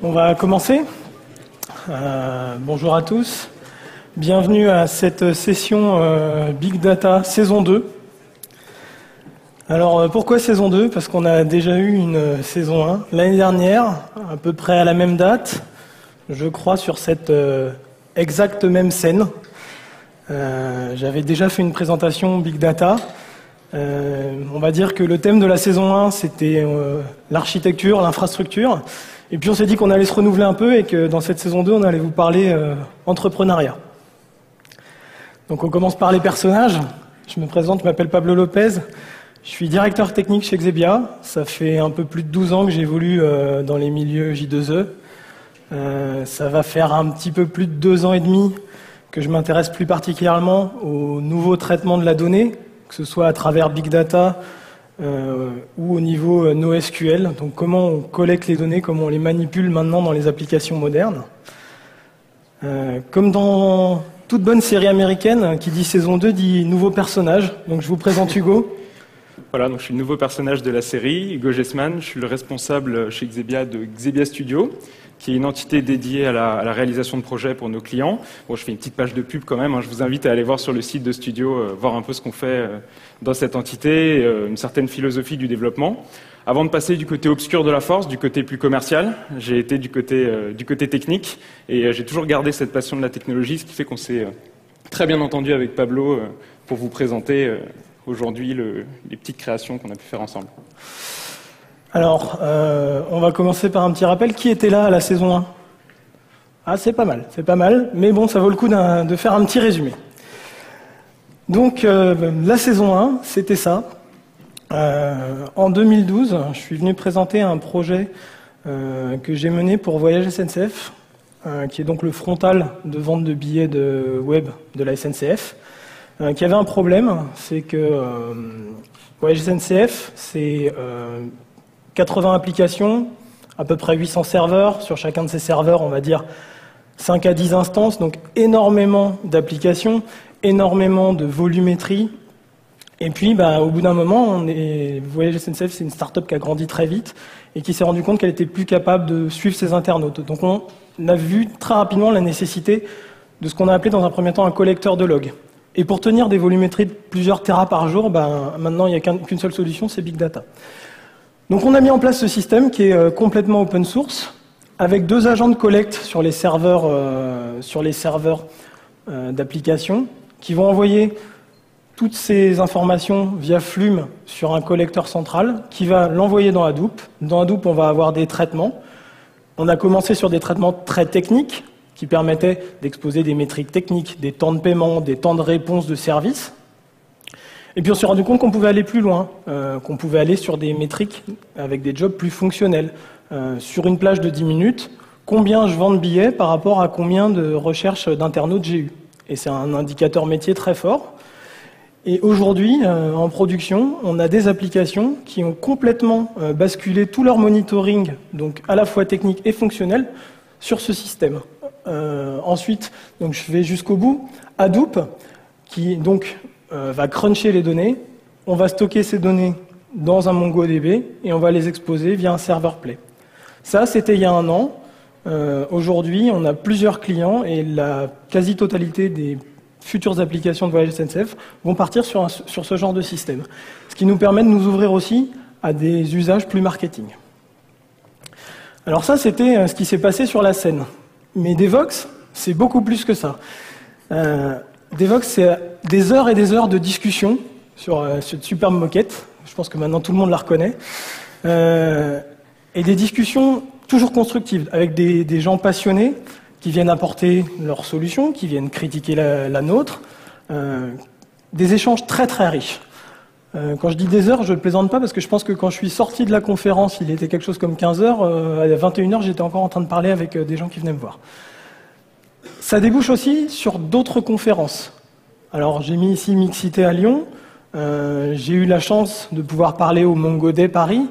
On va commencer. Bonjour à tous. Bienvenue à cette session Big Data saison 2. Alors pourquoi saison 2? Parce qu'on a déjà eu une saison 1 l'année dernière, à peu près à la même date, je crois sur cette exacte même scène. J'avais déjà fait une présentation Big Data. On va dire que le thème de la saison 1, c'était l'architecture, l'infrastructure. Et puis on s'est dit qu'on allait se renouveler un peu et que dans cette saison 2, on allait vous parler entrepreneuriat. Donc on commence par les personnages. Je me présente, je m'appelle Pablo Lopez. Je suis directeur technique chez Xebia. Ça fait un peu plus de 12 ans que j'évolue dans les milieux J2E. Ça va faire un petit peu plus de 2 ans et demi que je m'intéresse plus particulièrement au nouveau traitement de la donnée, que ce soit à travers Big Data ou au niveau NoSQL. Donc comment on collecte les données, comment on les manipule maintenant dans les applications modernes. Comme dans toute bonne série américaine, qui dit saison 2 dit nouveau personnage. Donc je vous présente Hugo. Voilà, donc je suis le nouveau personnage de la série, Hugo Gessman. Je suis le responsable chez Xebia de Xebia Studio, qui est une entité dédiée à la réalisation de projets pour nos clients. Bon, je fais une petite page de pub quand même, hein. Je vous invite à aller voir sur le site de Studio, voir un peu ce qu'on fait dans cette entité, une certaine philosophie du développement. Avant de passer du côté obscur de la force, du côté plus commercial, j'ai été du côté technique, et j'ai toujours gardé cette passion de la technologie, ce qui fait qu'on s'est très bien entendu avec Pablo pour vous présenter aujourd'hui les petites créations qu'on a pu faire ensemble. Alors, on va commencer par un petit rappel. Qui était là à la saison 1? Ah, c'est pas mal, mais bon, ça vaut le coup de faire un petit résumé. Donc, la saison 1, c'était ça. En 2012, je suis venu présenter un projet que j'ai mené pour Voyage SNCF, qui est donc le frontal de vente de billets de web de la SNCF, qui avait un problème, c'est que Voyage SNCF, c'est 80 applications, à peu près 800 serveurs. Sur chacun de ces serveurs, on va dire 5 à 10 instances, donc énormément d'applications, énormément de volumétrie. Et puis, au bout d'un moment, Voyage SNCF, c'est une start-up qui a grandi très vite et qui s'est rendu compte qu'elle était plus capable de suivre ses internautes. Donc on a vu très rapidement la nécessité de ce qu'on a appelé dans un premier temps un collecteur de logs. Et pour tenir des volumétries de plusieurs terras par jour, maintenant il n'y a qu'une seule solution, c'est Big Data. Donc on a mis en place ce système qui est complètement open source, avec 2 agents de collecte sur les serveurs, d'application, qui vont envoyer toutes ces informations via Flume sur un collecteur central, qui va l'envoyer dans Hadoop. Dans Hadoop, on va avoir des traitements. On a commencé sur des traitements très techniques, qui permettaient d'exposer des métriques techniques, des temps de paiement, des temps de réponse de service. Et puis on s'est rendu compte qu'on pouvait aller plus loin, qu'on pouvait aller sur des métriques avec des jobs plus fonctionnels. Sur une plage de 10 minutes, combien je vends de billets par rapport à combien de recherches d'internautes j'ai eu. Et c'est un indicateur métier très fort. Et aujourd'hui, en production, on a des applications qui ont complètement basculé tout leur monitoring, donc à la fois technique et fonctionnel, sur ce système. Ensuite, donc je vais jusqu'au bout, Hadoop, qui donc va cruncher les données, on va stocker ces données dans un MongoDB et on va les exposer via un serveur Play. Ça, c'était il y a 1 an. Aujourd'hui, on a plusieurs clients et la quasi-totalité des futures applications de Voyage SNCF vont partir sur ce genre de système. Ce qui nous permet de nous ouvrir aussi à des usages plus marketing. Alors ça, c'était ce qui s'est passé sur la scène. Mais Devoxx, c'est beaucoup plus que ça. Devoxx, c'est des heures et des heures de discussion sur cette superbe moquette. Je pense que maintenant tout le monde la reconnaît. Et des discussions toujours constructives, avec des gens passionnés qui viennent apporter leurs solutions, qui viennent critiquer la nôtre. Des échanges très très riches. Quand je dis des heures, je ne plaisante pas parce que je pense que quand je suis sorti de la conférence, il était quelque chose comme 15 heures, à 21 heures, j'étais encore en train de parler avec des gens qui venaient me voir. Ça débouche aussi sur d'autres conférences. Alors j'ai mis ici Mixité à Lyon, j'ai eu la chance de pouvoir parler au Mongo Day Paris,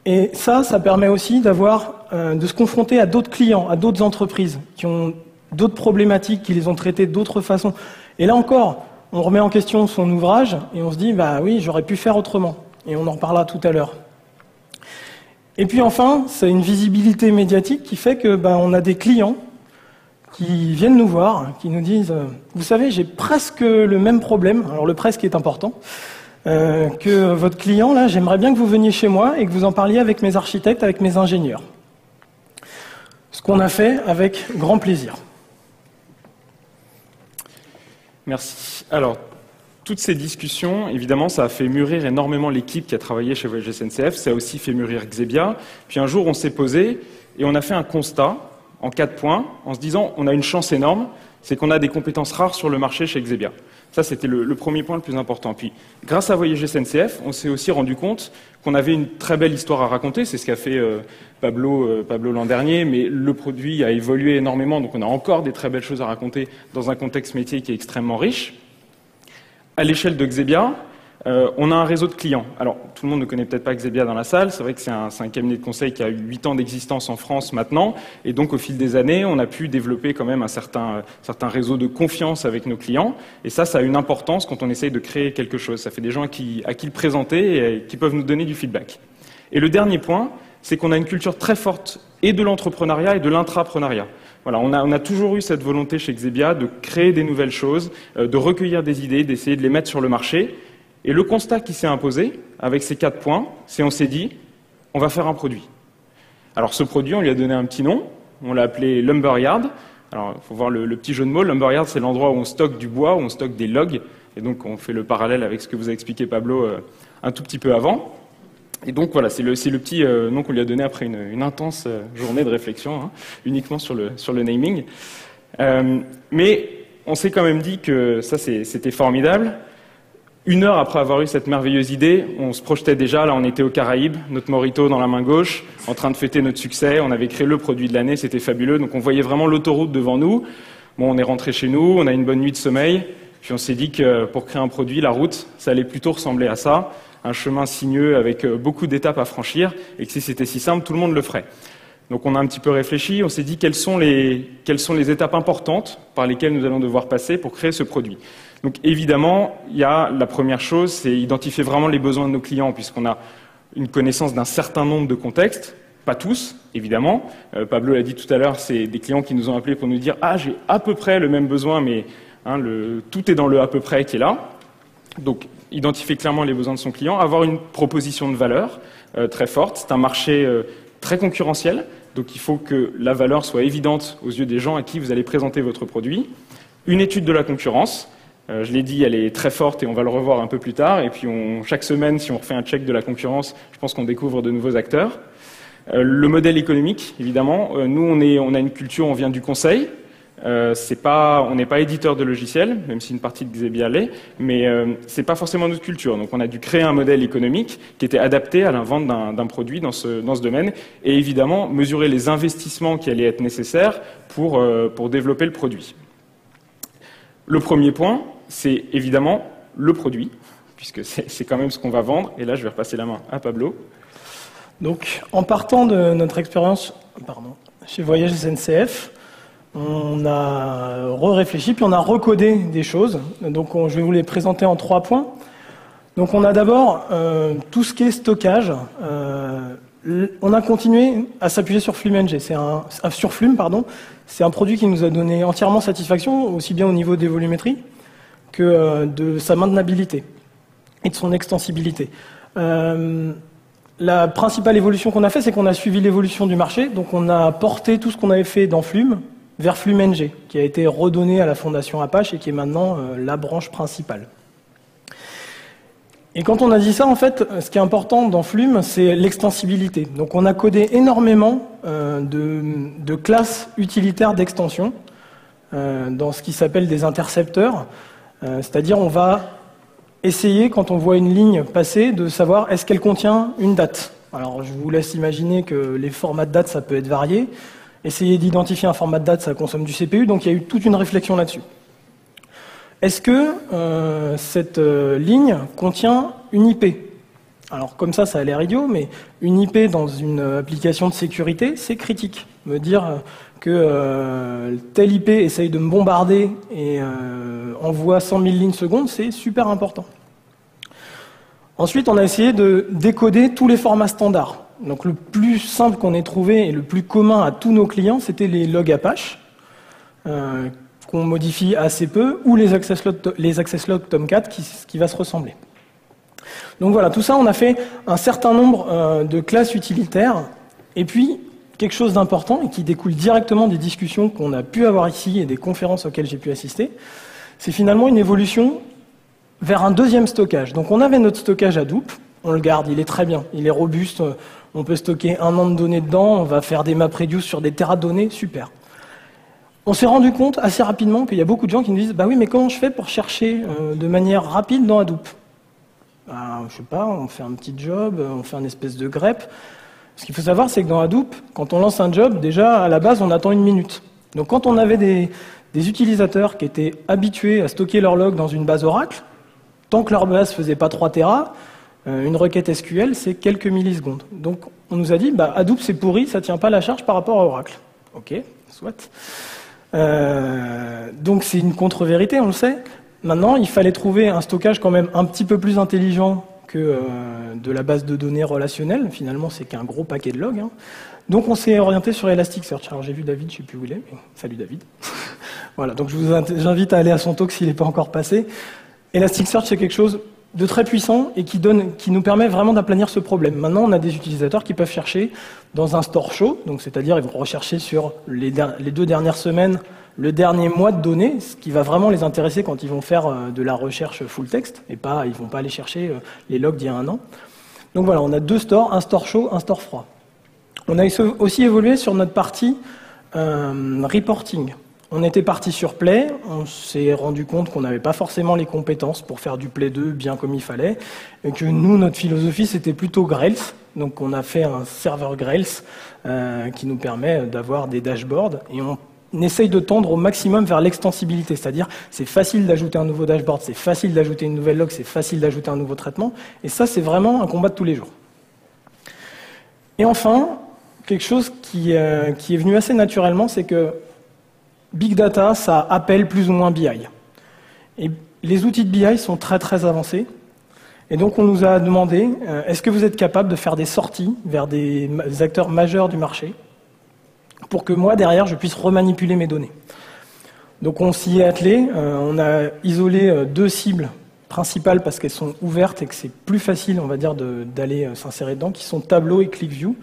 et ça permet aussi de se confronter à d'autres clients, à d'autres entreprises qui ont d'autres problématiques, qui les ont traitées d'autres façons. Et là encore, on remet en question son ouvrage et on se dit, oui, j'aurais pu faire autrement. Et on en reparlera tout à l'heure. Et puis enfin, c'est une visibilité médiatique qui fait que on a des clients qui viennent nous voir, qui nous disent « Vous savez, j'ai presque le même problème », alors le presque est important, que votre client, là, j'aimerais bien que vous veniez chez moi et que vous en parliez avec mes architectes, avec mes ingénieurs. Ce qu'on a fait avec grand plaisir. Merci. Alors, toutes ces discussions, évidemment, ça a fait mûrir énormément l'équipe qui a travaillé chez Voyage SNCF, ça a aussi fait mûrir Xebia. Puis un jour, on s'est posé et on a fait un constat en 4 points, en se disant on a une chance énorme, c'est qu'on a des compétences rares sur le marché chez Xebia. Ça, c'était le premier point le plus important. Puis, grâce à Voyage SNCF, on s'est aussi rendu compte qu'on avait une très belle histoire à raconter. C'est ce qu'a fait Pablo l'an dernier, mais le produit a évolué énormément, donc on a encore des très belles choses à raconter dans un contexte métier qui est extrêmement riche. À l'échelle de Xebia, on a un réseau de clients. Alors, tout le monde ne connaît peut-être pas Xebia dans la salle. C'est vrai que c'est un cabinet de conseil qui a eu 8 ans d'existence en France maintenant. Et donc, au fil des années, on a pu développer quand même un certain réseau de confiance avec nos clients. Et ça a une importance quand on essaye de créer quelque chose. Ça fait des gens à qui le présenter et qui peuvent nous donner du feedback. Et le dernier point, c'est qu'on a une culture très forte et de l'entrepreneuriat et de l'intrapreneuriat. Voilà, on a toujours eu cette volonté chez Xebia de créer des nouvelles choses, de recueillir des idées, d'essayer de les mettre sur le marché. Et le constat qui s'est imposé, avec ces 4 points, c'est on s'est dit, on va faire un produit. Alors ce produit, on lui a donné un petit nom, on l'a appelé Lumberyard. Alors il faut voir le petit jeu de mots, Lumberyard c'est l'endroit où on stocke du bois, où on stocke des logs, et donc on fait le parallèle avec ce que vous a expliqué Pablo un tout petit peu avant. Et donc voilà, c'est le petit nom qu'on lui a donné après une intense journée de réflexion, hein, uniquement sur le naming. Mais on s'est quand même dit que ça c'était formidable. 1 heure après avoir eu cette merveilleuse idée, on se projetait déjà, là on était aux Caraïbes, notre Morito dans la main gauche, en train de fêter notre succès, on avait créé le produit de l'année, c'était fabuleux, donc on voyait vraiment l'autoroute devant nous. Bon, on est rentré chez nous, on a une bonne nuit de sommeil, puis on s'est dit que pour créer un produit, la route, ça allait plutôt ressembler à ça, un chemin sinueux avec beaucoup d'étapes à franchir, et que si c'était si simple, tout le monde le ferait. Donc on a un petit peu réfléchi, on s'est dit quelles sont les étapes importantes par lesquelles nous allons devoir passer pour créer ce produit. Donc évidemment, il y a la première chose, c'est identifier vraiment les besoins de nos clients, puisqu'on a une connaissance d'un certain nombre de contextes, pas tous, évidemment. Pablo l'a dit tout à l'heure, c'est des clients qui nous ont appelés pour nous dire « Ah, j'ai à peu près le même besoin, mais tout est dans le à peu près qui est là ». Donc identifier clairement les besoins de son client, avoir une proposition de valeur très forte. C'est un marché très concurrentiel, donc il faut que la valeur soit évidente aux yeux des gens à qui vous allez présenter votre produit. Une étude de la concurrence. Je l'ai dit, elle est très forte et on va le revoir un peu plus tard. Et puis chaque semaine, si on refait un check de la concurrence, je pense qu'on découvre de nouveaux acteurs. Le modèle économique, évidemment. Nous, on a une culture, on vient du conseil. On n'est pas éditeur de logiciels, même si une partie de Xebia l'est, mais c'est pas forcément notre culture. Donc on a dû créer un modèle économique qui était adapté à la vente d'un produit dans ce domaine, et évidemment mesurer les investissements qui allaient être nécessaires pour développer le produit. Le premier point, c'est évidemment le produit, puisque c'est quand même ce qu'on va vendre. Et là, je vais repasser la main à Pablo. Donc, en partant de notre expérience chez Voyage SNCF, on a réfléchi, puis on a recodé des choses. Donc, je vais vous les présenter en 3 points. Donc, on a d'abord tout ce qui est stockage. On a continué à s'appuyer sur FlumeNG. Sur Flume, pardon. C'est un produit qui nous a donné entièrement satisfaction, aussi bien au niveau des volumétries que de sa maintenabilité et de son extensibilité. La principale évolution qu'on a fait, c'est qu'on a suivi l'évolution du marché. Donc on a porté tout ce qu'on avait fait dans Flume vers FlumeNG, qui a été redonné à la fondation Apache et qui est maintenant la branche principale. Et quand on a dit ça, en fait, ce qui est important dans Flume, c'est l'extensibilité. Donc on a codé énormément de classes utilitaires d'extension dans ce qui s'appelle des intercepteurs. C'est-à-dire on va essayer, quand on voit une ligne passer, de savoir est-ce qu'elle contient une date. Alors je vous laisse imaginer que les formats de date, ça peut être varié. Essayer d'identifier un format de date, ça consomme du CPU, donc il y a eu toute une réflexion là-dessus. Est-ce que cette ligne contient une IP? Alors comme ça a l'air idiot, mais une IP dans une application de sécurité, c'est critique. Me dire que telle IP essaye de me bombarder et envoie 100 000 lignes secondes, c'est super important. Ensuite, on a essayé de décoder tous les formats standards. Donc le plus simple qu'on ait trouvé et le plus commun à tous nos clients, c'était les logs Apache, qu'on modifie assez peu, ou les access logs Tomcat qui va se ressembler. Donc voilà, tout ça, on a fait un certain nombre de classes utilitaires, et puis quelque chose d'important et qui découle directement des discussions qu'on a pu avoir ici et des conférences auxquelles j'ai pu assister, c'est finalement une évolution vers un deuxième stockage. Donc on avait notre stockage Hadoop, on le garde, il est très bien, il est robuste, on peut stocker 1 an de données dedans, on va faire des map reduce sur des terras de données, super. On s'est rendu compte assez rapidement qu'il y a beaucoup de gens qui nous disent « Bah oui, mais comment je fais pour chercher de manière rapide dans Hadoop ?» Je sais pas, on fait un petit job, on fait un espèce de grep. Ce qu'il faut savoir, c'est que dans Hadoop, quand on lance un job, déjà, à la base, on attend 1 minute. Donc quand on avait des utilisateurs qui étaient habitués à stocker leur log dans une base Oracle, tant que leur base faisait pas 3 Tera, une requête SQL, c'est quelques millisecondes. Donc on nous a dit, bah, Hadoop c'est pourri, ça tient pas la charge par rapport à Oracle. Ok, soit. Donc c'est une contre-vérité, on le sait. Maintenant, il fallait trouver un stockage quand même un petit peu plus intelligent que de la base de données relationnelle. Finalement, c'est qu'un gros paquet de logs. Hein. Donc on s'est orienté sur Elasticsearch. Alors j'ai vu David, je ne sais plus où il est, mais salut David. Voilà, donc j'invite à aller à son talk s'il n'est pas encore passé. Elasticsearch, c'est quelque chose de très puissant et qui nous permet vraiment d'aplanir ce problème. Maintenant, on a des utilisateurs qui peuvent chercher dans un store show, donc c'est-à-dire ils vont rechercher sur les 2 dernières semaines, le dernier mois de données, ce qui va vraiment les intéresser quand ils vont faire de la recherche full text, et pas, ils ne vont pas aller chercher les logs d'il y a 1 an. Donc voilà, on a 2 stores, un store chaud, un store froid. On a aussi évolué sur notre partie reporting. On était parti sur Play, on s'est rendu compte qu'on n'avait pas forcément les compétences pour faire du Play 2 bien comme il fallait, et que nous, notre philosophie, c'était plutôt Grails. Donc on a fait un serveur Grails qui nous permet d'avoir des dashboards, et on essaye de tendre au maximum vers l'extensibilité, c'est-à-dire c'est facile d'ajouter un nouveau dashboard, c'est facile d'ajouter une nouvelle log, c'est facile d'ajouter un nouveau traitement, et ça, c'est vraiment un combat de tous les jours. Et enfin, quelque chose qui est venu assez naturellement, c'est que Big Data, ça appelle plus ou moins BI. Et les outils de BI sont très très avancés. Et donc on nous a demandé, est-ce que vous êtes capable de faire des sorties vers des acteurs majeurs du marché pour que moi, derrière, je puisse remanipuler mes données. Donc on s'y est attelé, on a isolé 2 cibles principales parce qu'elles sont ouvertes et que c'est plus facile, on va dire, d'aller s'insérer dedans, qui sont Tableau et ClickView,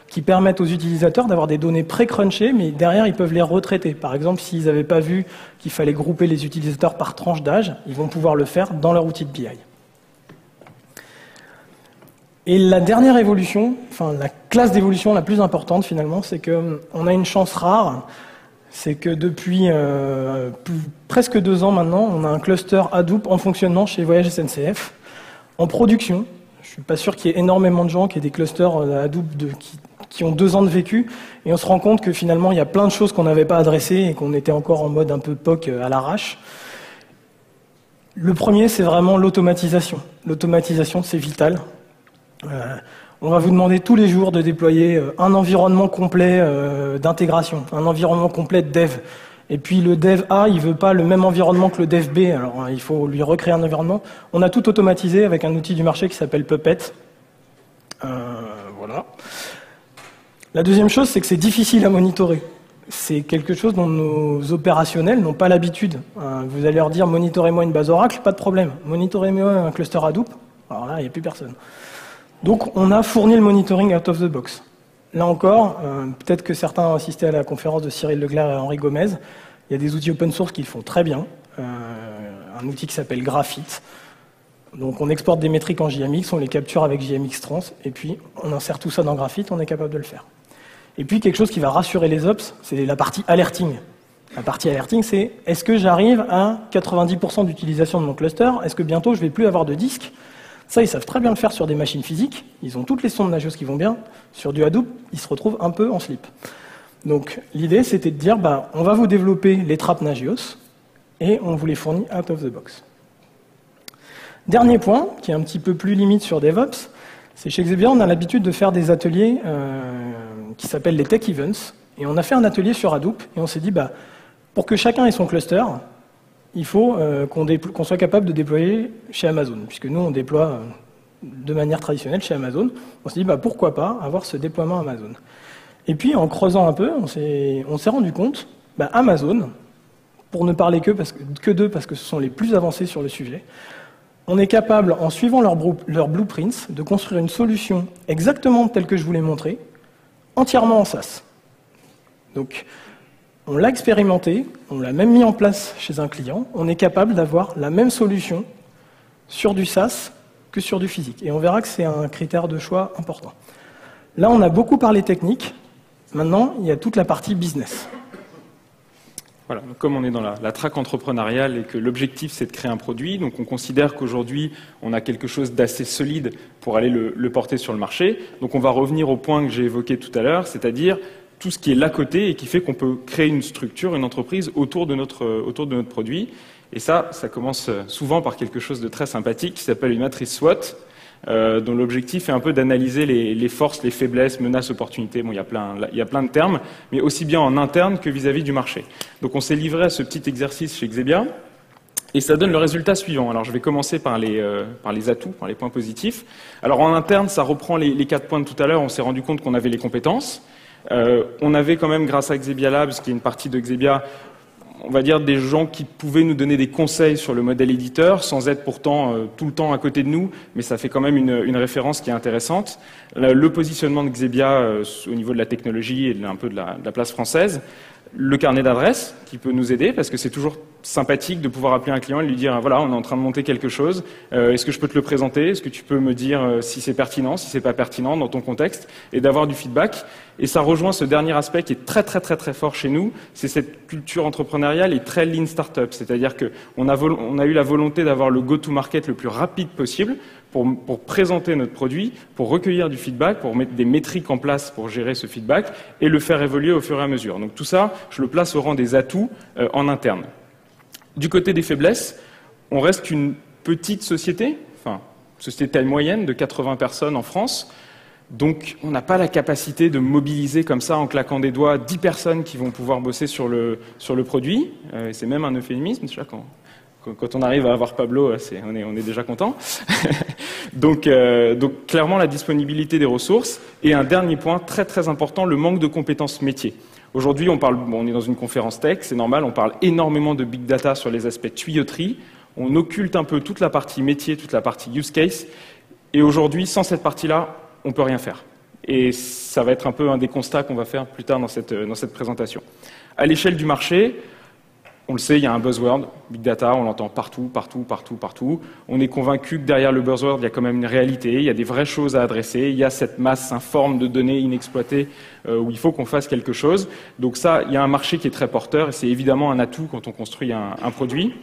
qui permettent aux utilisateurs d'avoir des données pré-crunchées, mais derrière, ils peuvent les retraiter. Par exemple, s'ils n'avaient pas vu qu'il fallait grouper les utilisateurs par tranche d'âge, ils vont pouvoir le faire dans leur outil de BI. Et la dernière évolution, enfin la classe d'évolution la plus importante finalement, c'est qu'on a une chance rare, c'est que depuis presque 2 ans maintenant, on a un cluster Hadoop en fonctionnement chez Voyage SNCF, en production. Je ne suis pas sûr qu'il y ait énormément de gens qui aient des clusters Hadoop qui ont 2 ans de vécu, et on se rend compte que finalement il y a plein de choses qu'on n'avait pas adressées et qu'on était encore en mode un peu POC à l'arrache. Le premier, c'est vraiment l'automatisation. L'automatisation, c'est vital. On va vous demander tous les jours de déployer un environnement complet d'intégration, un environnement complet de dev. Et puis le dev A, il veut pas le même environnement que le dev B, alors il faut lui recréer un environnement. On a tout automatisé avec un outil du marché qui s'appelle Puppet. Voilà. La deuxième chose, c'est que c'est difficile à monitorer. C'est quelque chose dont nos opérationnels n'ont pas l'habitude. Vous allez leur dire, monitorez-moi une base Oracle, pas de problème. Monitorez-moi un cluster Hadoop, alors là, il n'y a plus personne. Donc, on a fourni le monitoring out of the box. Là encore, peut-être que certains ont assisté à la conférence de Cyril Leclerc et Henri Gomez. Il y a des outils open source qui le font très bien. Un outil qui s'appelle Graphite. Donc, on exporte des métriques en JMX, on les capture avec JMX Trans, et puis on insère tout ça dans Graphite, on est capable de le faire. Et puis, quelque chose qui va rassurer les ops, c'est la partie alerting. La partie alerting, c'est est-ce que j'arrive à 90% d'utilisation de mon cluster? Est-ce que bientôt, je ne vais plus avoir de disque? Ça, ils savent très bien le faire sur des machines physiques. Ils ont toutes les sondes Nagios qui vont bien. Sur du Hadoop, ils se retrouvent un peu en slip. Donc, l'idée, c'était de dire, on va vous développer les trappes Nagios et on vous les fournit out of the box. Dernier point, qui est un petit peu plus limite sur DevOps, c'est chez Xebia, on a l'habitude de faire des ateliers qui s'appellent les Tech Events. Et on a fait un atelier sur Hadoop et on s'est dit, pour que chacun ait son cluster, il faut qu'on soit capable de déployer chez Amazon, puisque nous, on déploie de manière traditionnelle chez Amazon. On s'est dit pourquoi pas avoir ce déploiement Amazon. Et puis en creusant un peu, on s'est rendu compte, Amazon, pour ne parler que d'eux parce que ce sont les plus avancés sur le sujet, on est capable, en suivant leurs blueprints, de construire une solution exactement telle que je vous l'ai montrée, entièrement en SaaS. Donc, on l'a expérimenté, on l'a même mis en place chez un client, on est capable d'avoir la même solution sur du SaaS que sur du physique. Et on verra que c'est un critère de choix important. Là, on a beaucoup parlé technique, maintenant, il y a toute la partie business. Voilà, comme on est dans la track entrepreneuriale et que l'objectif c'est de créer un produit, donc on considère qu'aujourd'hui on a quelque chose d'assez solide pour aller le porter sur le marché. Donc on va revenir au point que j'ai évoqué tout à l'heure, c'est-à-dire tout ce qui est l'à côté et qui fait qu'on peut créer une structure, une entreprise autour de notre produit. Et ça commence souvent par quelque chose de très sympathique qui s'appelle une matrice SWOT, dont l'objectif est un peu d'analyser les forces, les faiblesses, menaces, opportunités. Bon, il y a plein de termes, mais aussi bien en interne que vis-à-vis du marché. Donc on s'est livré à ce petit exercice chez Xebia, et ça donne le résultat suivant. Alors je vais commencer par les atouts, par les points positifs. Alors en interne, ça reprend les 4 points de tout à l'heure. On s'est rendu compte qu'on avait les compétences. On avait quand même, grâce à Xebia Labs, qui est une partie de Xebia, on va dire des gens qui pouvaient nous donner des conseils sur le modèle éditeur, sans être pourtant tout le temps à côté de nous, mais ça fait quand même une référence qui est intéressante. Le positionnement de Xebia au niveau de la technologie et un peu de la place française. Le carnet d'adresses qui peut nous aider, parce que c'est toujours sympathique de pouvoir appeler un client et lui dire voilà, on est en train de monter quelque chose, est-ce que je peux te le présenter, est-ce que tu peux me dire si c'est pertinent, si c'est pas pertinent dans ton contexte, et d'avoir du feedback. Et ça rejoint ce dernier aspect qui est très très très très fort chez nous, c'est cette culture entrepreneuriale et très lean startup, c'est-à-dire qu'on a eu la volonté d'avoir le go-to-market le plus rapide possible pour présenter notre produit, pour recueillir du feedback, pour mettre des métriques en place pour gérer ce feedback et le faire évoluer au fur et à mesure. Donc tout ça, je le place au rang des atouts en interne. Du côté des faiblesses, on reste une petite société, enfin, société de taille moyenne de 80 personnes en France. Donc, on n'a pas la capacité de mobiliser comme ça, en claquant des doigts, 10 personnes qui vont pouvoir bosser sur le produit. C'est même un euphémisme, tu vois, quand on arrive à avoir Pablo, on est déjà content. donc, clairement, la disponibilité des ressources. Et un dernier point très très important, le manque de compétences métiers. Aujourd'hui, on est dans une conférence tech, c'est normal, on parle énormément de big data sur les aspects tuyauterie. On occulte un peu toute la partie métier, toute la partie use case. Et aujourd'hui, sans cette partie-là, on ne peut rien faire. Et ça va être un peu un des constats qu'on va faire plus tard dans cette présentation. À l'échelle du marché, on le sait, il y a un buzzword, big data, on l'entend partout. On est convaincu que derrière le buzzword, il y a quand même une réalité, il y a des vraies choses à adresser, il y a cette masse informe de données inexploitées où il faut qu'on fasse quelque chose. Donc ça, il y a un marché qui est très porteur et c'est évidemment un atout quand on construit un produit.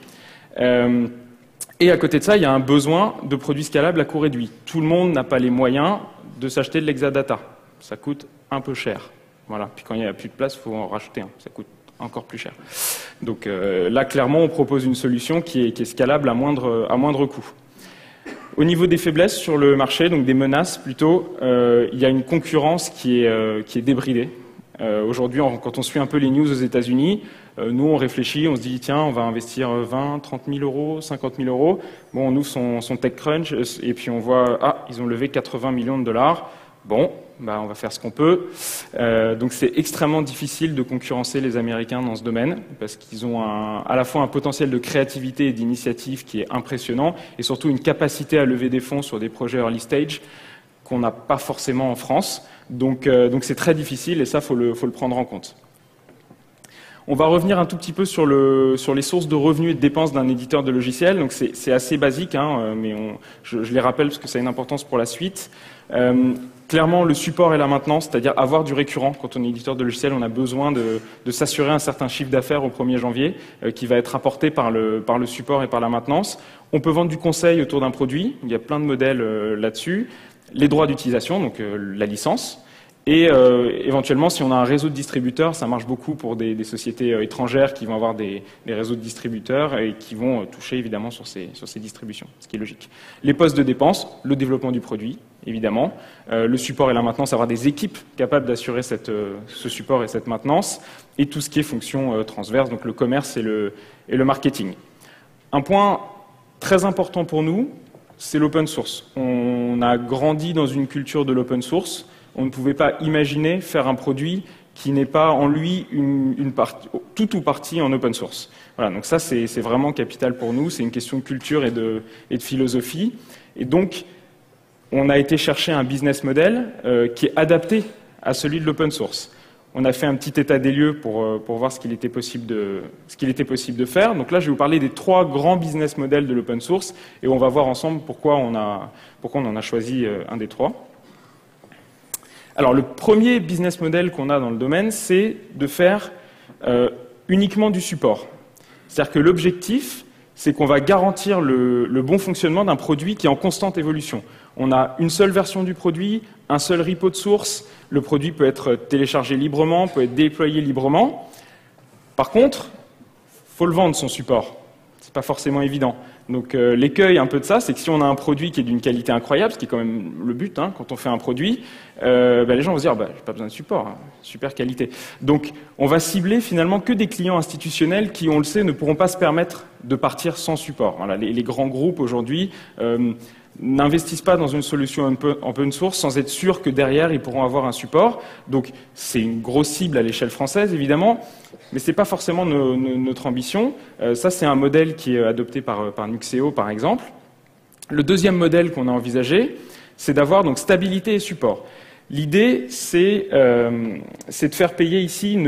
Et à côté de ça, il y a un besoin de produits scalables à coût réduit. Tout le monde n'a pas les moyens de s'acheter de l'exadata. Ça coûte un peu cher. Voilà. Puis quand il n'y a plus de place, il faut en racheter un. Ça coûte encore plus cher. Donc là, clairement, on propose une solution qui est scalable à moindre coût. Au niveau des faiblesses sur le marché, donc des menaces plutôt, il y a une concurrence qui est débridée. Aujourd'hui, quand on suit un peu les news aux États-Unis, nous, on réfléchit, on se dit, tiens, on va investir 20, 30 000 euros, 50 000 euros. Bon, on ouvre son TechCrunch et puis on voit, ils ont levé 80 millions de dollars. Bon, on va faire ce qu'on peut. Donc c'est extrêmement difficile de concurrencer les Américains dans ce domaine parce qu'ils ont à la fois un potentiel de créativité et d'initiative qui est impressionnant et surtout une capacité à lever des fonds sur des projets early stage qu'on n'a pas forcément en France. Donc c'est très difficile et ça, faut le prendre en compte. On va revenir un tout petit peu sur les sources de revenus et de dépenses d'un éditeur de logiciels. Donc c'est assez basique, mais je les rappelle parce que ça a une importance pour la suite. Clairement, le support et la maintenance, c'est-à-dire avoir du récurrent. Quand on est éditeur de logiciels, on a besoin de s'assurer un certain chiffre d'affaires au 1er janvier qui va être apporté par le support et par la maintenance. On peut vendre du conseil autour d'un produit. Il y a plein de modèles là-dessus. Les droits d'utilisation, donc la licence. Et éventuellement, si on a un réseau de distributeurs, ça marche beaucoup pour des sociétés étrangères qui vont avoir des réseaux de distributeurs et qui vont toucher évidemment sur ces distributions, ce qui est logique. Les postes de dépenses, le développement du produit, évidemment, le support et la maintenance, avoir des équipes capables d'assurer ce support et cette maintenance, et tout ce qui est fonction transverse, donc le commerce et le marketing. Un point très important pour nous, c'est l'open source. On a grandi dans une culture de l'open source. On ne pouvait pas imaginer faire un produit qui n'est pas en lui tout ou partie en open source. Voilà, donc ça, c'est vraiment capital pour nous. C'est une question de culture et de philosophie. Et donc, on a été chercher un business model qui est adapté à celui de l'open source. On a fait un petit état des lieux pour voir ce qu'il était possible de faire. Donc là, je vais vous parler des 3 grands business models de l'open source et on va voir ensemble pourquoi on en a choisi un des 3. Alors, le premier business model qu'on a dans le domaine, c'est de faire uniquement du support. C'est-à-dire que l'objectif, c'est qu'on va garantir le bon fonctionnement d'un produit qui est en constante évolution. On a une seule version du produit, un seul repo de source, le produit peut être téléchargé librement, peut être déployé librement. Par contre, il faut le vendre, son support. Ce n'est pas forcément évident. Donc l'écueil un peu de ça, c'est que si on a un produit qui est d'une qualité incroyable, ce qui est quand même le but quand on fait un produit, les gens vont se dire j'ai pas besoin de support, super qualité. Donc on va cibler finalement que des clients institutionnels qui, on le sait, ne pourront pas se permettre de partir sans support. Voilà, les grands groupes aujourd'hui n'investissent pas dans une solution open source sans être sûr que derrière ils pourront avoir un support. Donc c'est une grosse cible à l'échelle française évidemment, mais ce n'est pas forcément notre ambition. Ça c'est un modèle qui est adopté par Nuxeo par exemple. Le deuxième modèle qu'on a envisagé, c'est d'avoir donc stabilité et support. L'idée, c'est de faire payer ici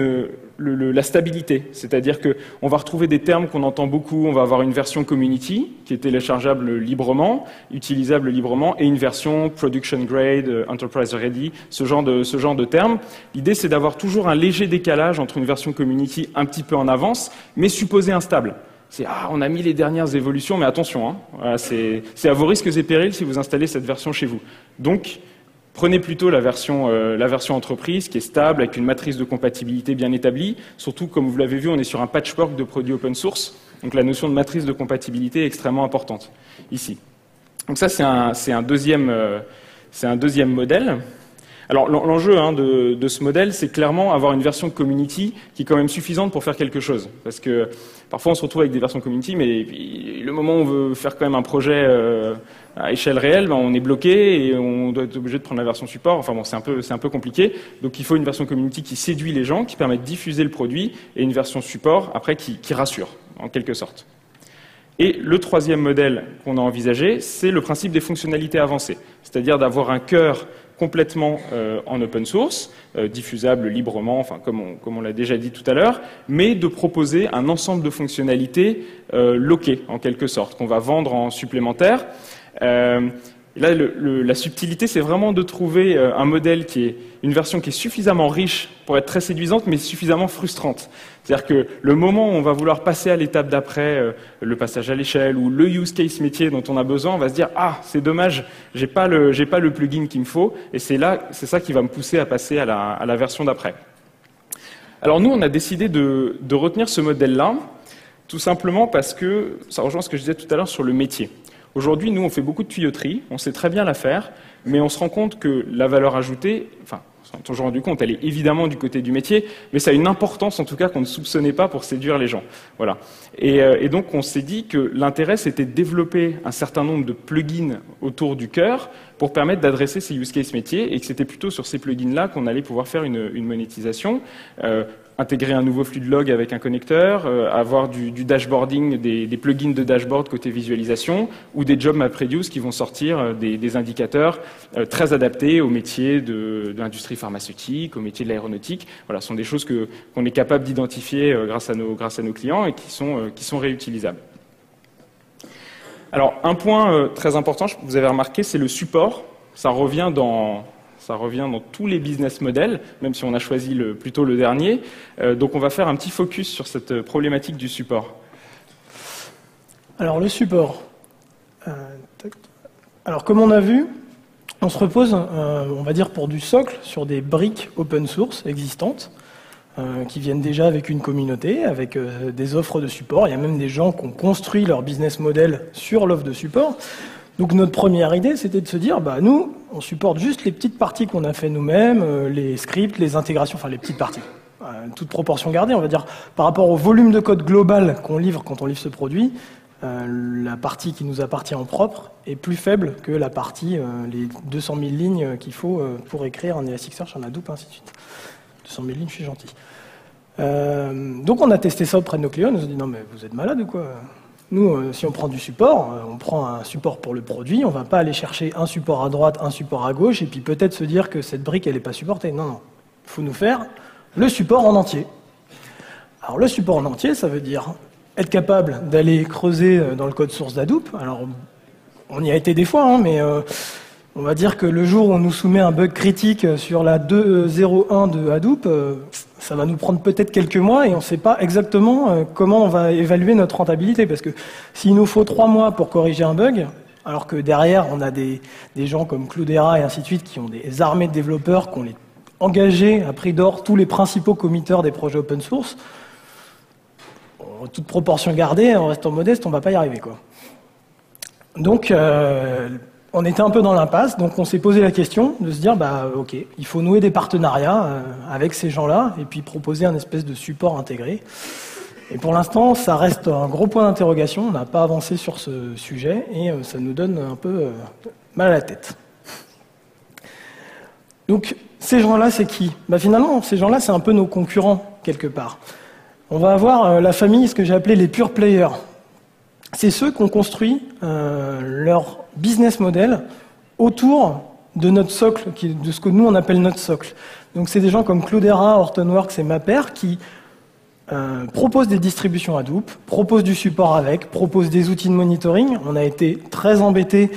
la stabilité. C'est-à-dire qu'on va retrouver des termes qu'on entend beaucoup. On va avoir une version community, qui est téléchargeable librement, utilisable librement, et une version production grade, enterprise ready, ce genre de termes. L'idée, c'est d'avoir toujours un léger décalage entre une version community un petit peu en avance, mais supposée instable. C'est on a mis les dernières évolutions, mais attention, voilà, c'est à vos risques et périls si vous installez cette version chez vous. Donc, prenez plutôt la version entreprise qui est stable, avec une matrice de compatibilité bien établie. Surtout, comme vous l'avez vu, on est sur un patchwork de produits open source. Donc la notion de matrice de compatibilité est extrêmement importante ici. Donc ça, c'est un deuxième modèle. Alors l'enjeu de ce modèle, c'est clairement avoir une version community qui est quand même suffisante pour faire quelque chose. Parce que parfois on se retrouve avec des versions community, mais le moment où on veut faire quand même un projet à échelle réelle, on est bloqué et on doit être obligé de prendre la version support. Enfin bon, c'est un peu compliqué. Donc il faut une version community qui séduit les gens, qui permet de diffuser le produit, et une version support après qui rassure, en quelque sorte. Et le troisième modèle qu'on a envisagé, c'est le principe des fonctionnalités avancées, c'est-à-dire d'avoir un cœur complètement en open source, diffusable librement, enfin comme on l'a déjà dit tout à l'heure, mais de proposer un ensemble de fonctionnalités loquées, en quelque sorte, qu'on va vendre en supplémentaire. Là, la subtilité, c'est vraiment de trouver un modèle qui est une version qui est suffisamment riche pour être très séduisante, mais suffisamment frustrante. C'est-à-dire que le moment où on va vouloir passer à l'étape d'après, le passage à l'échelle ou le use case métier dont on a besoin, on va se dire c'est dommage, j'ai pas le plugin qu'il me faut, et c'est ça qui va me pousser à passer à la version d'après. Alors nous, on a décidé de retenir ce modèle-là, tout simplement parce que ça rejoint ce que je disais tout à l'heure sur le métier. Aujourd'hui, nous, on fait beaucoup de tuyauterie, on sait très bien la faire, mais on se rend compte que la valeur ajoutée, enfin, on s'en est toujours rendu compte, elle est évidemment du côté du métier, mais ça a une importance, en tout cas, qu'on ne soupçonnait pas pour séduire les gens. Voilà. Et donc, on s'est dit que l'intérêt, c'était de développer un certain nombre de plugins autour du cœur pour permettre d'adresser ces use cases métiers, et que c'était plutôt sur ces plugins-là qu'on allait pouvoir faire une monétisation. Intégrer un nouveau flux de log avec un connecteur, avoir du dashboarding, des plugins de dashboard côté visualisation, ou des job MapReduce qui vont sortir des indicateurs très adaptés aux métiers de l'industrie pharmaceutique, aux métiers de l'aéronautique. Voilà, ce sont des choses qu'on est capable d'identifier grâce à nos clients et qui sont réutilisables. Alors, un point très important, vous avez remarqué, c'est le support. Ça revient dans tous les business models, même si on a choisi plutôt le dernier. Donc on va faire un petit focus sur cette problématique du support. Alors le support. Alors comme on a vu, on se repose, on va dire pour du socle, sur des briques open source existantes, qui viennent déjà avec une communauté, avec des offres de support. Il y a même des gens qui ont construit leur business model sur l'offre de support. Donc notre première idée, c'était de se dire, nous, on supporte juste les petites parties qu'on a fait nous-mêmes, les scripts, les intégrations, enfin les petites parties, toute proportion gardée, on va dire, par rapport au volume de code global qu'on livre quand on livre ce produit, la partie qui nous appartient en propre est plus faible que la partie, les 200 000 lignes qu'il faut pour écrire un Elasticsearch, un Hadoop, ainsi de suite. 200 000 lignes, je suis gentil. Donc on a testé ça auprès de nos clients, on nous a dit non mais vous êtes malade ou quoi? Nous, si on prend du support, on prend un support pour le produit, on ne va pas aller chercher un support à droite, un support à gauche, et puis peut-être se dire que cette brique, elle n'est pas supportée. Non, non. Il faut nous faire le support en entier. Alors le support en entier, ça veut dire être capable d'aller creuser dans le code source d'Hadoop. Alors on y a été des fois, hein, mais on va dire que le jour où on nous soumet un bug critique sur la 2.0.1 de Hadoop, ça va nous prendre peut-être quelques mois et on ne sait pas exactement comment on va évaluer notre rentabilité. Parce que s'il nous faut 3 mois pour corriger un bug, alors que derrière on a des gens comme Cloudera et ainsi de suite qui ont des armées de développeurs, qui ont engagés à prix d'or tous les principaux committeurs des projets open source, en toute proportion gardée, en restant modeste, on ne va pas y arriver, quoi. Donc on était un peu dans l'impasse, donc on s'est posé la question de se dire, bah ok, il faut nouer des partenariats avec ces gens-là et puis proposer un espèce de support intégré. Et pour l'instant, ça reste un gros point d'interrogation, on n'a pas avancé sur ce sujet et ça nous donne un peu mal à la tête. Donc ces gens-là, c'est qui? Bah, finalement, ces gens-là, c'est un peu nos concurrents, quelque part. On va avoir la famille, ce que j'ai appelé les pure players. C'est ceux qui ont construit leur business model autour de notre socle, de ce que nous on appelle notre socle. Donc c'est des gens comme Cloudera, Hortonworks et Mapper qui proposent des distributions Hadoop, proposent du support avec, proposent des outils de monitoring. On a été très embêtés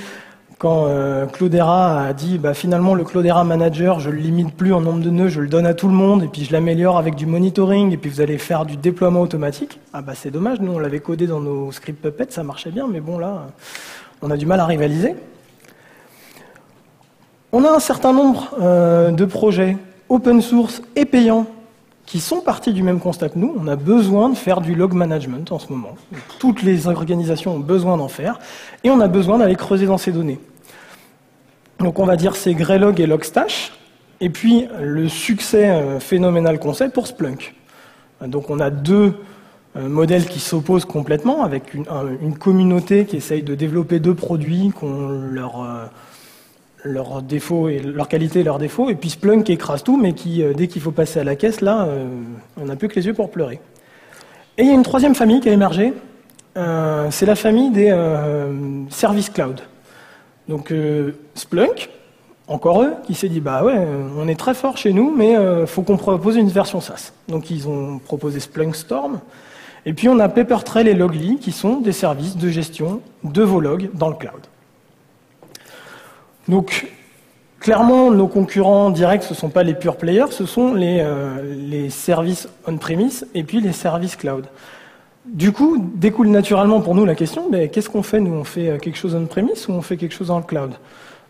quand Cloudera a dit bah, finalement le Cloudera Manager, je ne le limite plus en nombre de nœuds, je le donne à tout le monde et puis je l'améliore avec du monitoring et puis vous allez faire du déploiement automatique. Ah bah c'est dommage, nous on l'avait codé dans nos scripts Puppet, ça marchait bien, mais bon là, on a du mal à rivaliser. On a un certain nombre de projets open source et payants qui sont partis du même constat que nous. On a besoin de faire du log management en ce moment. Toutes les organisations ont besoin d'en faire et on a besoin d'aller creuser dans ces données. Donc on va dire c'est Greylog et Logstash, et puis le succès phénoménal qu'on sait pour Splunk. Donc on a deux modèles qui s'opposent complètement, avec une communauté qui essaye de développer deux produits qui ont leurs défauts et leurs qualités et leurs défauts, et puis Splunk qui écrase tout, mais qui, dès qu'il faut passer à la caisse, là, on n'a plus que les yeux pour pleurer. Et il y a une troisième famille qui a émergé, c'est la famille des services cloud. Donc Splunk, encore eux, qui s'est dit bah ouais, on est très fort chez nous, mais faut qu'on propose une version SaaS. Donc ils ont proposé Splunk Storm, et puis on a Peppertrail et Logly, qui sont des services de gestion de vos logs dans le cloud. Donc clairement, nos concurrents directs, ce ne sont pas les pure players, ce sont les services on-premise et puis les services cloud. Du coup, découle naturellement pour nous la question, qu'est-ce qu'on fait? Nous, on fait quelque chose on-premise ou on fait quelque chose dans le cloud?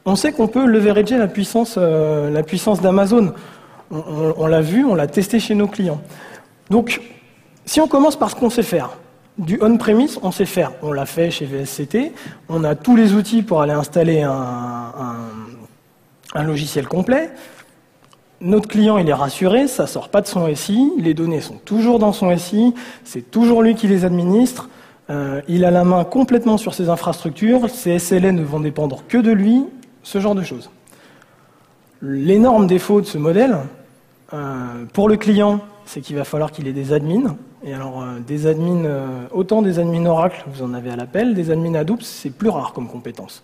On sait qu'on peut leverager la puissance d'Amazon. On l'a vu, on l'a testé chez nos clients. Donc, si on commence par ce qu'on sait faire, du on-premise, on sait faire. On l'a fait chez VSCT, on a tous les outils pour aller installer un logiciel complet. Notre client, il est rassuré, ça ne sort pas de son SI, les données sont toujours dans son SI, c'est toujours lui qui les administre, il a la main complètement sur ses infrastructures, ses SLA ne vont dépendre que de lui, ce genre de choses. L'énorme défaut de ce modèle, pour le client, c'est qu'il va falloir qu'il ait des admins. Et alors, des admins, autant des admins Oracle, vous en avez à l'appel, des admins Hadoop, c'est plus rare comme compétence.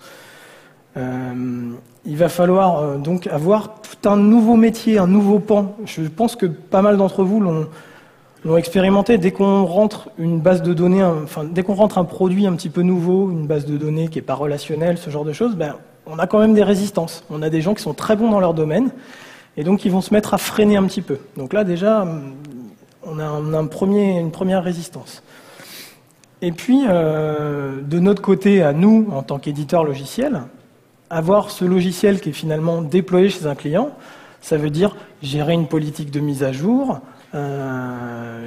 Il va falloir donc avoir tout un nouveau métier, un nouveau pan. Je pense que pas mal d'entre vous l'ont expérimenté. Dès qu'on rentre une base de données, dès qu'on rentre un produit un petit peu nouveau, une base de données qui n'est pas relationnelle, ce genre de choses, on a quand même des résistances. On a des gens qui sont très bons dans leur domaine, et donc ils vont se mettre à freiner un petit peu. Donc là, déjà, on a une première résistance. Et puis, de notre côté, à nous, en tant qu'éditeur logiciel, avoir ce logiciel qui est finalement déployé chez un client, ça veut dire gérer une politique de mise à jour,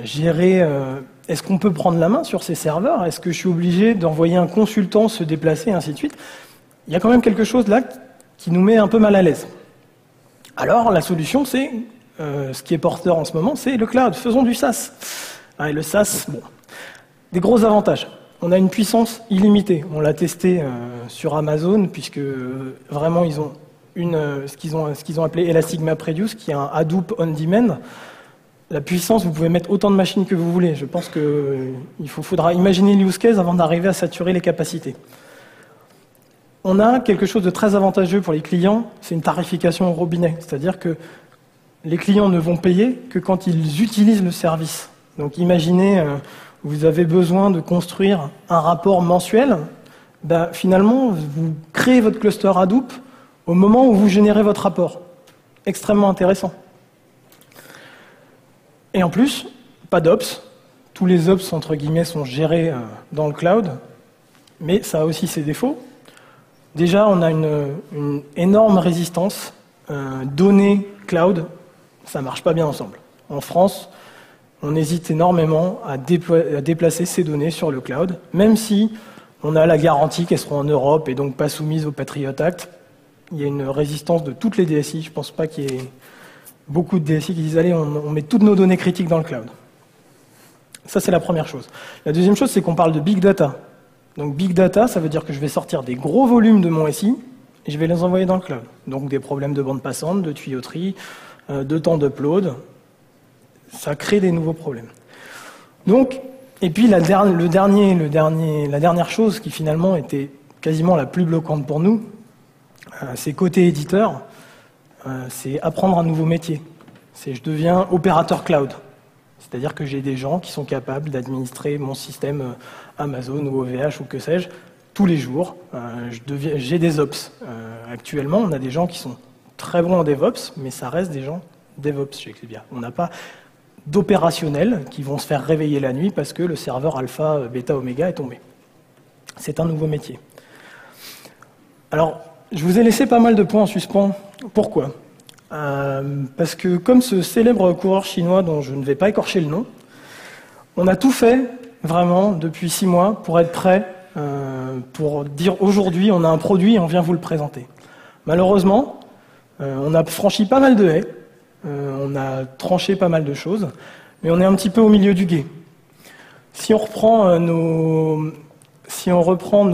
gérer... est-ce qu'on peut prendre la main sur ces serveurs? Est-ce que je suis obligé d'envoyer un consultant se déplacer, et ainsi de suite? Il y a quand même quelque chose là qui nous met un peu mal à l'aise. Alors, la solution, c'est... ce qui est porteur en ce moment, c'est le cloud. Faisons du SaaS. Et le SaaS, bon, des gros avantages. on a une puissance illimitée. On l'a testé sur Amazon, puisque vraiment ils ont ce qu'ils ont appelé Elastic MapReduce, qui est un Hadoop on demand. La puissance, vous pouvez mettre autant de machines que vous voulez. Je pense qu'il faudra imaginer l'use case avant d'arriver à saturer les capacités. On a quelque chose de très avantageux pour les clients, c'est une tarification au robinet. C'est-à-dire que les clients ne vont payer que quand ils utilisent le service. Donc imaginez, vous avez besoin de construire un rapport mensuel. Finalement, vous créez votre cluster Hadoop au moment où vous générez votre rapport. Extrêmement intéressant. Et en plus, pas d'ops. Tous les ops, entre guillemets, sont gérés dans le cloud. Mais ça a aussi ses défauts. Déjà, on a une énorme résistance. Données, cloud, ça ne marche pas bien ensemble. En France, on hésite énormément à déplacer ces données sur le cloud, même si on a la garantie qu'elles seront en Europe et donc pas soumises au Patriot Act. Il y a une résistance de toutes les DSI. Je ne pense pas qu'il y ait beaucoup de DSI qui disent « Allez, on met toutes nos données critiques dans le cloud ». Ça, c'est la première chose. La deuxième chose, c'est qu'on parle de big data. Donc big data, ça veut dire que je vais sortir des gros volumes de mon SI et je vais les envoyer dans le cloud. Donc des problèmes de bande passante, de tuyauterie, de temps d'upload. Ça crée des nouveaux problèmes. Donc, et puis la dernière chose qui finalement était quasiment la plus bloquante pour nous, c'est côté éditeur, c'est apprendre un nouveau métier. Je deviens opérateur cloud. C'est-à-dire que j'ai des gens qui sont capables d'administrer mon système Amazon ou OVH ou que sais-je, tous les jours. J'ai des ops. Actuellement, on a des gens qui sont très bons en DevOps, mais ça reste des gens DevOps chez Exebia. On n'a pas d'opérationnels qui vont se faire réveiller la nuit parce que le serveur alpha, bêta, oméga est tombé. C'est un nouveau métier. Alors, je vous ai laissé pas mal de points en suspens. Pourquoi ? Parce que comme ce célèbre coureur chinois dont je ne vais pas écorcher le nom, on a tout fait vraiment depuis 6 mois pour être prêt, pour dire aujourd'hui on a un produit et on vient vous le présenter. Malheureusement, on a franchi pas mal de haies, on a tranché pas mal de choses, mais on est un petit peu au milieu du gué. Si on reprend nos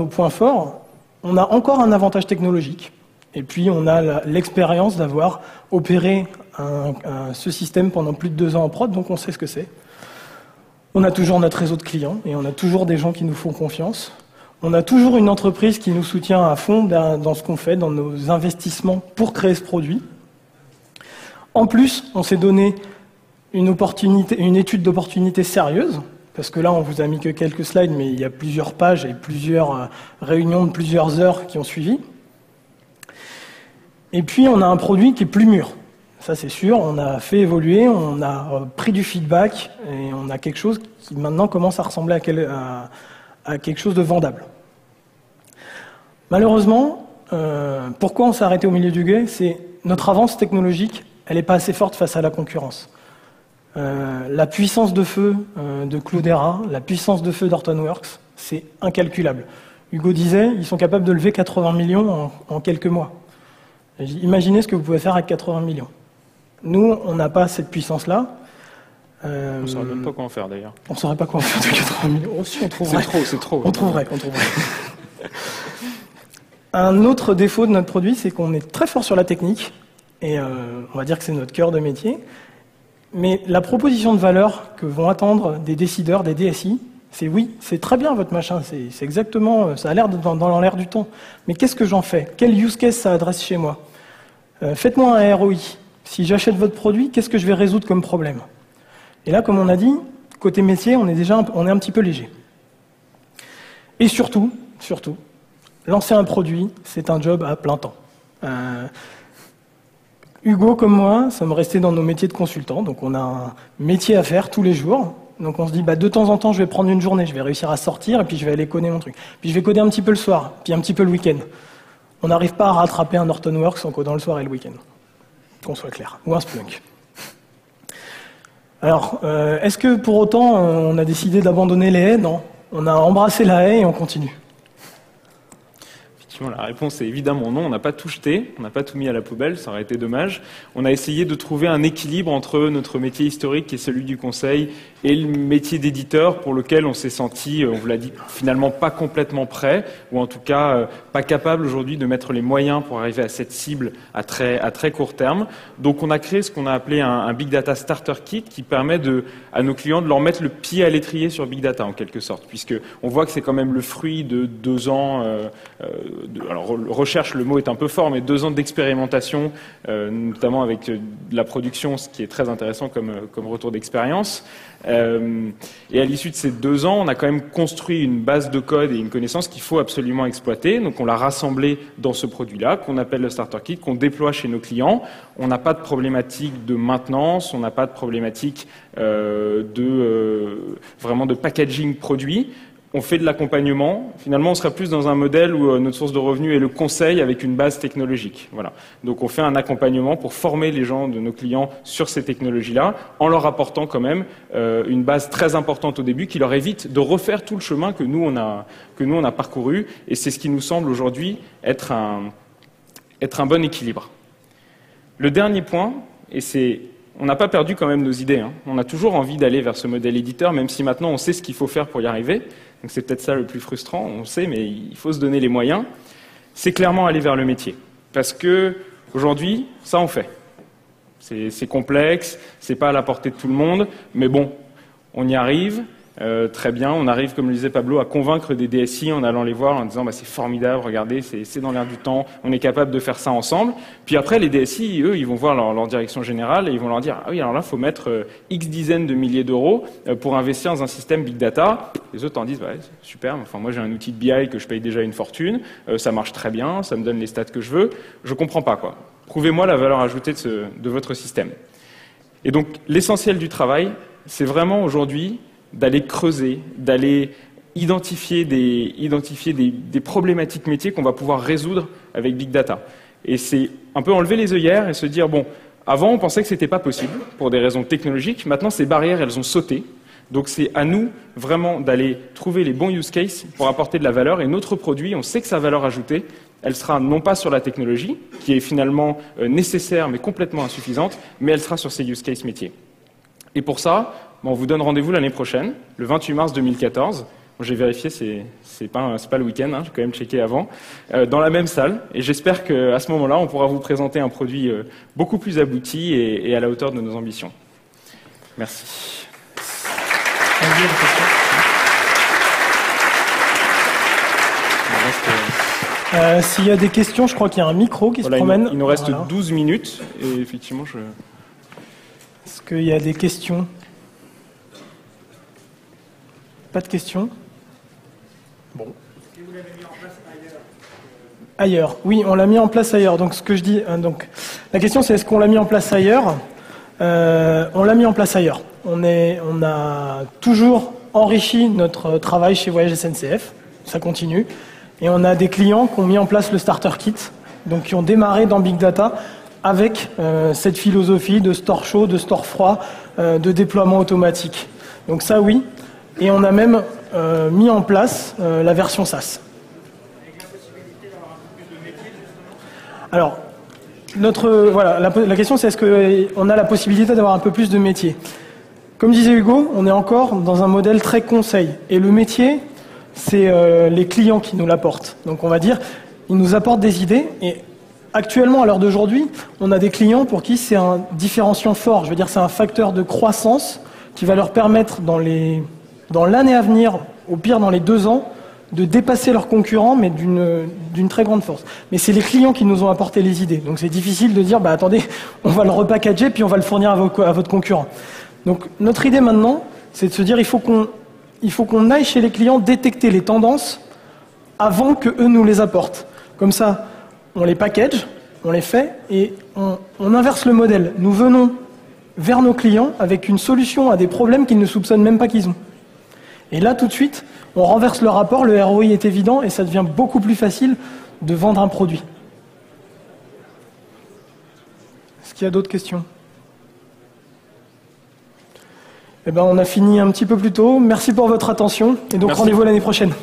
points forts, on a encore un avantage technologique. Et puis, on a l'expérience d'avoir opéré ce système pendant plus de 2 ans en prod, donc on sait ce que c'est. On a toujours notre réseau de clients et on a toujours des gens qui nous font confiance. On a toujours une entreprise qui nous soutient à fond dans ce qu'on fait, dans nos investissements pour créer ce produit. En plus, on s'est donné une étude d'opportunité sérieuse, parce que là, on vous a mis que quelques slides, mais il y a plusieurs pages et plusieurs réunions de plusieurs heures qui ont suivi. Et puis, on a un produit qui est plus mûr. Ça, c'est sûr. On a fait évoluer, on a pris du feedback et on a quelque chose qui maintenant commence à ressembler à quelque chose de vendable. Malheureusement, pourquoi on s'est arrêté au milieu du gué ? C'est notre avance technologique, elle n'est pas assez forte face à la concurrence. La puissance de feu de Cloudera, la puissance de feu d'Hortonworks, c'est incalculable. Hugo disait, ils sont capables de lever 80 millions en quelques mois. Imaginez ce que vous pouvez faire avec 80 millions. Nous, on n'a pas cette puissance-là. On ne saurait même pas quoi en faire, d'ailleurs. On ne saurait pas quoi en faire de 80 millions. Oh, si, on trouverait. C'est trop. On trouverait. Un autre défaut de notre produit, c'est qu'on est très fort sur la technique. Et on va dire que c'est notre cœur de métier. Mais la proposition de valeur que vont attendre des décideurs, des DSI, c'est oui, c'est très bien votre machin, c'est exactement, ça a l'air dans l'air du temps. Mais qu'est-ce que j'en fais ? Quel use case ça adresse chez moi ? Faites-moi un ROI. Si j'achète votre produit, qu'est-ce que je vais résoudre comme problème ? Et là, comme on a dit, côté métier, on est un petit peu léger. Et surtout, lancer un produit, c'est un job à plein temps. Hugo, comme moi, sommes restés dans nos métiers de consultants, donc on a un métier à faire tous les jours. Donc on se dit, de temps en temps, je vais prendre une journée, je vais réussir à sortir, et puis je vais aller coder mon truc. Puis je vais coder un petit peu le soir, puis un petit peu le week-end. On n'arrive pas à rattraper un Hortonworks en codant le soir et le week-end. Qu'on soit clair. Ou un Splunk. Alors, est-ce que pour autant, on a décidé d'abandonner les haies ? Non. On a embrassé la haie et on continue. effectivement, la réponse est évidemment non. On n'a pas tout jeté, on n'a pas tout mis à la poubelle, ça aurait été dommage. On a essayé de trouver un équilibre entre notre métier historique, qui est celui du conseil, et le métier d'éditeur, pour lequel on s'est senti, on vous l'a dit, finalement pas complètement prêt, ou en tout cas pas capable aujourd'hui de mettre les moyens pour arriver à cette cible à très court terme. Donc on a créé ce qu'on a appelé un Big Data Starter Kit, qui permet à nos clients de leur mettre le pied à l'étrier sur Big Data, en quelque sorte, puisque on voit que c'est quand même le fruit de 2 ans, alors recherche, le mot est un peu fort, mais 2 ans d'expérimentation, notamment avec de la production, ce qui est très intéressant comme retour d'expérience. Et à l'issue de ces 2 ans, on a quand même construit une base de code et une connaissance qu'il faut absolument exploiter. Donc on l'a rassemblé dans ce produit-là, qu'on appelle le Starter Kit, qu'on déploie chez nos clients. On n'a pas de problématique de maintenance, on n'a pas de problématique vraiment de packaging produit. On fait de l'accompagnement. Finalement, on serait plus dans un modèle où notre source de revenus est le conseil avec une base technologique. Voilà. Donc, on fait un accompagnement pour former les gens de nos clients sur ces technologies-là, en leur apportant quand même une base très importante au début qui leur évite de refaire tout le chemin que nous, on a parcouru. Et c'est ce qui nous semble aujourd'hui être un bon équilibre. Le dernier point, et c'est... On n'a pas perdu quand même nos idées, hein. On a toujours envie d'aller vers ce modèle éditeur, même si maintenant on sait ce qu'il faut faire pour y arriver. Donc c'est peut-être ça le plus frustrant, on sait, mais il faut se donner les moyens. C'est clairement aller vers le métier. Parce que aujourd'hui, ça on fait. C'est complexe, c'est pas à la portée de tout le monde, mais bon, on y arrive. Très bien, on arrive, comme le disait Pablo, à convaincre des DSI en allant les voir, en disant c'est formidable, regardez, c'est dans l'air du temps, on est capable de faire ça ensemble. Puis après, les DSI, eux, ils vont voir leur direction générale et ils vont leur dire ah oui, alors là, il faut mettre X dizaines de milliers d'euros pour investir dans un système Big Data. Les autres en disent ouais, super, enfin moi j'ai un outil de BI que je paye déjà une fortune, ça marche très bien, ça me donne les stats que je veux, je comprends pas quoi. Prouvez-moi la valeur ajoutée de votre système. Et donc l'essentiel du travail, c'est vraiment aujourd'hui d'aller creuser, d'aller identifier des problématiques métiers qu'on va pouvoir résoudre avec Big Data. Et c'est un peu enlever les œillères et se dire, bon, avant on pensait que ce n'était pas possible pour des raisons technologiques, maintenant ces barrières elles ont sauté. Donc c'est à nous vraiment d'aller trouver les bons use cases pour apporter de la valeur. Et notre produit, on sait que sa valeur ajoutée, elle sera non pas sur la technologie, qui est finalement nécessaire mais complètement insuffisante, mais elle sera sur ces use cases métiers. Et pour ça, on vous donne rendez-vous l'année prochaine, le 28 mars 2014. J'ai vérifié, c'est pas le week-end, hein, j'ai quand même checké avant, dans la même salle. Et j'espère qu'à ce moment-là, on pourra vous présenter un produit beaucoup plus abouti et à la hauteur de nos ambitions. Merci. S'il y a des questions, je crois qu'il y a un micro qui se promène. Il nous reste 12 minutes et effectivement, Est-ce qu'il y a des questions ? Pas de questions ? Bon. Est-ce que vous l'avez mis en place ailleurs ? Ailleurs, oui, on l'a mis en place ailleurs. Donc, ce que je dis, donc, la question c'est est-ce qu'on l'a mis en place ailleurs ? On l'a mis en place ailleurs. On a toujours enrichi notre travail chez Voyage SNCF. Ça continue. Et on a des clients qui ont mis en place le Starter Kit, donc qui ont démarré dans Big Data avec cette philosophie de store chaud, de store froid, de déploiement automatique. Donc ça, oui. Et on a même mis en place la version SaaS. Avec la possibilité d'avoir un peu plus de métier, justement ? Alors, la question c'est est-ce qu'on a la possibilité d'avoir un peu plus de métier ? Comme disait Hugo, on est encore dans un modèle très conseil. Et le métier, c'est les clients qui nous l'apportent. Donc on va dire, ils nous apportent des idées. Et actuellement, à l'heure d'aujourd'hui, on a des clients pour qui c'est un différenciant fort. Je veux dire, c'est un facteur de croissance qui va leur permettre dans l'année à venir, au pire dans les 2 ans, de dépasser leurs concurrents, mais d'une très grande force. Mais c'est les clients qui nous ont apporté les idées. Donc c'est difficile de dire, bah attendez, on va le repackager, puis on va le fournir à votre concurrent. Donc notre idée maintenant, c'est de se dire, il faut qu'on aille chez les clients détecter les tendances avant qu'eux nous les apportent. Comme ça, on les package, on les fait, et on inverse le modèle. Nous venons vers nos clients avec une solution à des problèmes qu'ils ne soupçonnent même pas qu'ils ont. Et là, tout de suite, on renverse le rapport, le ROI est évident, et ça devient beaucoup plus facile de vendre un produit. Est-ce qu'il y a d'autres questions ? Eh ben, on a fini un petit peu plus tôt. Merci pour votre attention, et donc rendez-vous l'année prochaine.